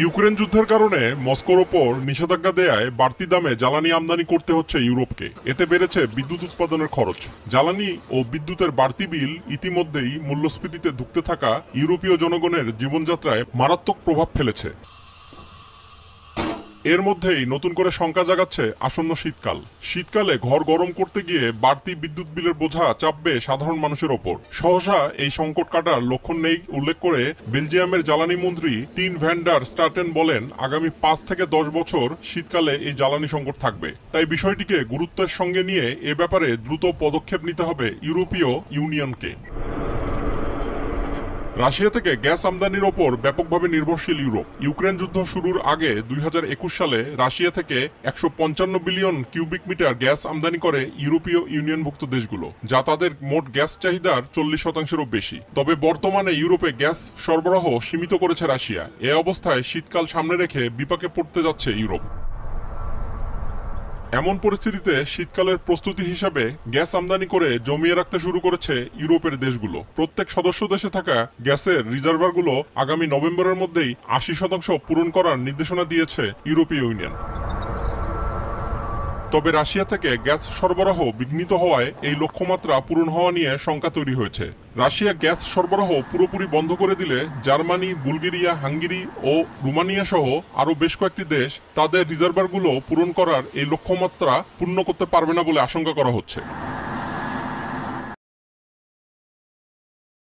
Ukraine যুদ্ধের কারণে মস্কোর ওপর নিষেধাজ্ঞা দেয়ায় বাড়তি দামে জ্বালানি আমদানি করতে হচ্ছে ইউরোপকে। এতে বেড়েছে বিদ্যুৎ উৎপাদনের খরচ। জ্বালানি ও বিদ্যুতের বাড়তি বিল ইতিমধ্যেই মূল্যস্ফীতিতে ধুঁকতে থাকা ইউরোপীয় জনগণের জীবনযাত্রায় মারাত্মক প্রভাব ফেলেছে। এর মধ্যেই নতুন করে শঙ্কা জাগাচ্ছে আসন্ন শীতকাল। শীতকালে ঘর গরম করতে গিয়ে বাড়তি বিদ্যুৎ বিলের বোঝা চাপবে সাধারণ মানুষের ওপর। সহসা এই সংকট কাটার লক্ষণ নেই উল্লেখ করে বেলজিয়ামের জ্বালানি মন্ত্রী টিন ভ্যান ডার স্টার্টেন বলেন, আগামী 5 থেকে 10 বছর শীতকালে এই জ্বালানি সংকট থাকবে। তাই বিষয়টিকে গুরুত্বের সঙ্গে নিয়ে এ ব্যাপারে দ্রুত পদক্ষেপ নিতে হবে ইউরোপীয় ইউনিয়নকে। রাশিয়া থেকে গ্যাস আমদানির ওপর ব্যাপকভাবে নির্ভরশীল ইউরোপ। ইউক্রেন যুদ্ধ শুরুর আগে 2021 সালে রাশিয়া থেকে 155 বিলিয়ন কিউবিক মিটার গ্যাস আমদানি করে ইউরোপীয় ইউনিয়নভুক্ত দেশগুলো, যা তাদের মোট গ্যাস চাহিদার 40%-এরও বেশি। তবে বর্তমানে ইউরোপে গ্যাস সরবরাহ সীমিত করেছে রাশিয়া। এ অবস্থায় শীতকাল সামনে রেখে বিপাকে পড়তে যাচ্ছে ইউরোপ। এমন পরিস্থিতিতে শীতকালের প্রস্তুতি হিসাবে গ্যাস আমদানি করে জমিয়ে রাখতে শুরু করেছে ইউরোপের দেশগুলো। প্রত্যেক সদস্য দেশে থাকা গ্যাসের রিজার্ভারগুলো আগামী নভেম্বরের মধ্যেই 80% পূরণ করার নির্দেশনা দিয়েছে ইউরোপীয় ইউনিয়ন। তবে রাশিয়া থেকে গ্যাস সরবরাহ বিঘ্নিত হওয়ায় এই লক্ষ্যমাত্রা পূরণ হওয়া নিয়ে শঙ্কা তৈরি হয়েছে। রাশিয়া গ্যাস সরবরাহ পুরোপুরি বন্ধ করে দিলে জার্মানি, বুলগেরিয়া, হাঙ্গেরি ও রোমানিয়া সহ আরও বেশ কয়েকটি দেশ তাদের রিজার্ভারগুলো পূরণ করার এই লক্ষ্যমাত্রা পূর্ণ করতে পারবে না বলে আশঙ্কা করা হচ্ছে।